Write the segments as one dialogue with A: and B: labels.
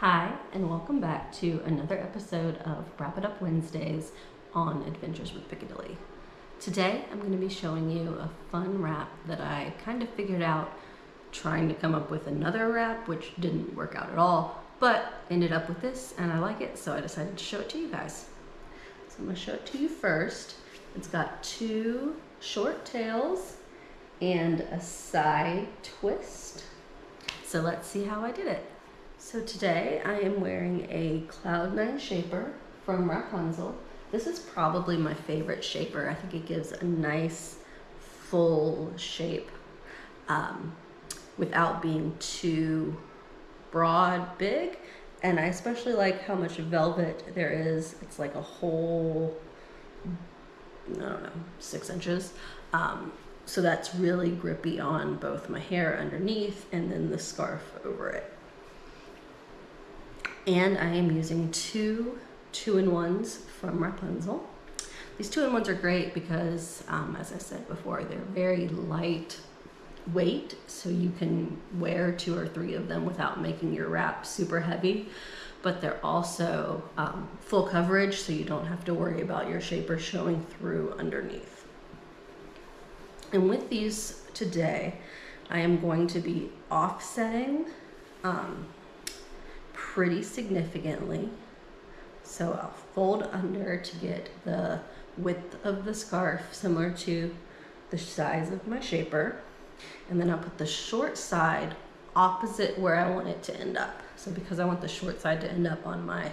A: Hi, and welcome back to another episode of Wrap It Up Wednesdays on Adventures with Piccadilly. Today, I'm going to be showing you a fun wrap that I kind of figured out trying to come up with another wrap, which didn't work out at all, but ended up with this, and I like it, so I decided to show it to you guys. So I'm going to show it to you first. It's got two short tails and a side twist. So let's see how I did it. So today I am wearing a Cloud9 shaper from Rapunzel. This is probably my favorite shaper. I think it gives a nice full shape without being too broad, big. And I especially like how much velvet there is. It's like a whole, I don't know, 6 inches. So that's really grippy on both my hair underneath and then the scarf over it. And I am using two 2-in-1s from Rapunzel. These 2-in-1s are great because, as I said before, they're very lightweight, so you can wear 2 or 3 of them without making your wrap super heavy. But they're also full coverage, so you don't have to worry about your shaper showing through underneath. And with these today, I am going to be offsetting pretty significantly. So I'll fold under to get the width of the scarf similar to the size of my shaper. And then I'll put the short side opposite where I want it to end up. So because I want the short side to end up on my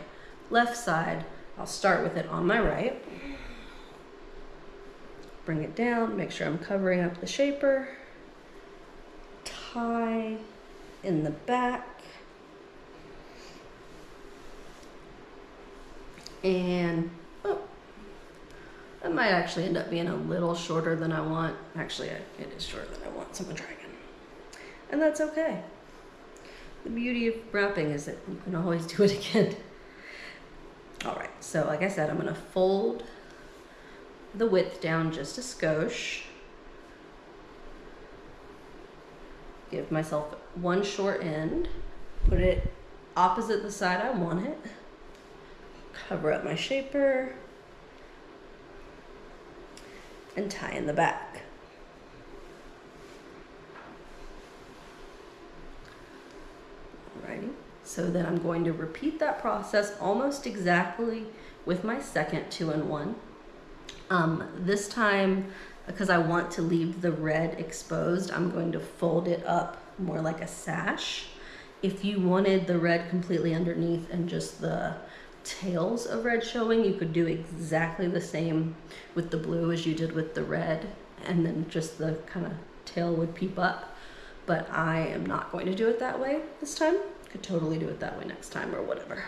A: left side, I'll start with it on my right. Bring it down, make sure I'm covering up the shaper. Tie in the back. And that might actually end up being a little shorter than I want. Actually, it is shorter than I want, so I'm gonna try again. And that's okay. The beauty of wrapping is that you can always do it again. All right, so like I said, I'm gonna fold the width down just a skosh. Give myself one short end, put it opposite the side I want it. Cover up my shaper and tie in the back. Alrighty, so then I'm going to repeat that process almost exactly with my second 2-in-1. This time, because I want to leave the red exposed, I'm going to fold it up more like a sash. If you wanted the red completely underneath and just the tails of red showing, you could do exactly the same with the blue as you did with the red, and then just the kind of tail would peep up. But I am not going to do it that way this time. Could totally do it that way next time or whatever.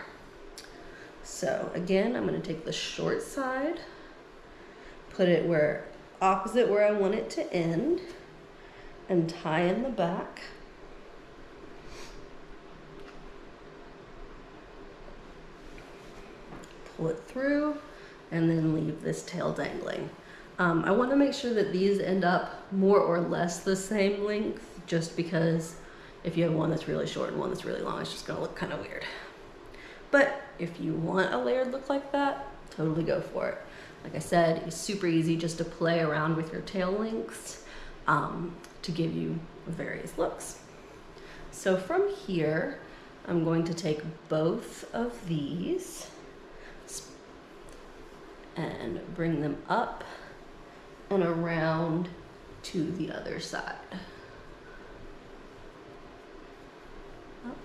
A: So again, I'm going to take the short side, put it opposite where I want it to end, and tie in the back. Pull it through and then leave this tail dangling. I want to make sure that these end up more or less the same length, just because if you have one that's really short and one that's really long, it's just going to look kind of weird. But if you want a layered look like that, totally go for it. Like I said, it's super easy just to play around with your tail lengths to give you various looks. So from here, I'm going to take both of these and bring them up and around to the other side. Up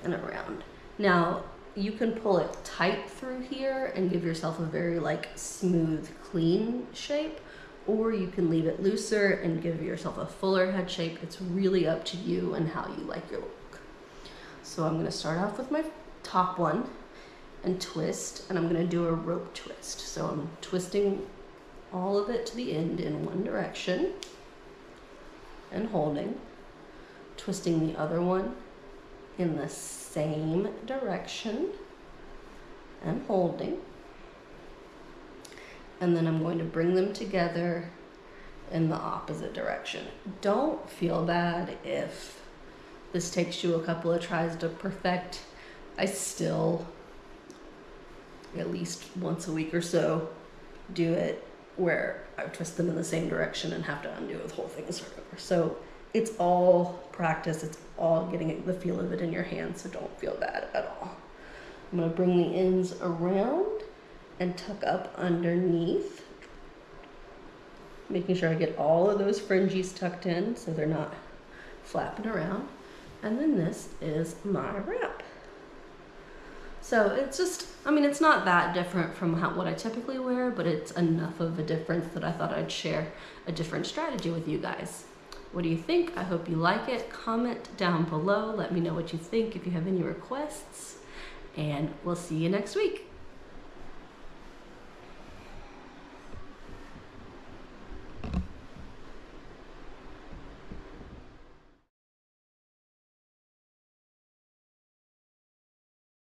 A: and around. Now, you can pull it tight through here and give yourself a very smooth, clean shape, or you can leave it looser and give yourself a fuller head shape. It's really up to you and how you like your look. So I'm gonna start off with my top one and twist, and I'm going to do a rope twist. So I'm twisting all of it to the end in one direction and holding, twisting the other one in the same direction and holding, and then I'm going to bring them together in the opposite direction. Don't feel bad if this takes you a couple of tries to perfect, I still, at least once a week or so, do it where I twist them in the same direction and have to undo the whole thing and start over. So it's all practice. It's all getting the feel of it in your hand, so don't feel bad at all. I'm gonna bring the ends around and tuck up underneath, making sure I get all of those fringes tucked in so they're not flapping around. And then this is my wrap. So it's just, I mean, it's not that different from what I typically wear, but it's enough of a difference that I thought I'd share a different strategy with you guys. What do you think? I hope you like it. Comment down below. Let me know what you think if you have any requests, and we'll see you next week.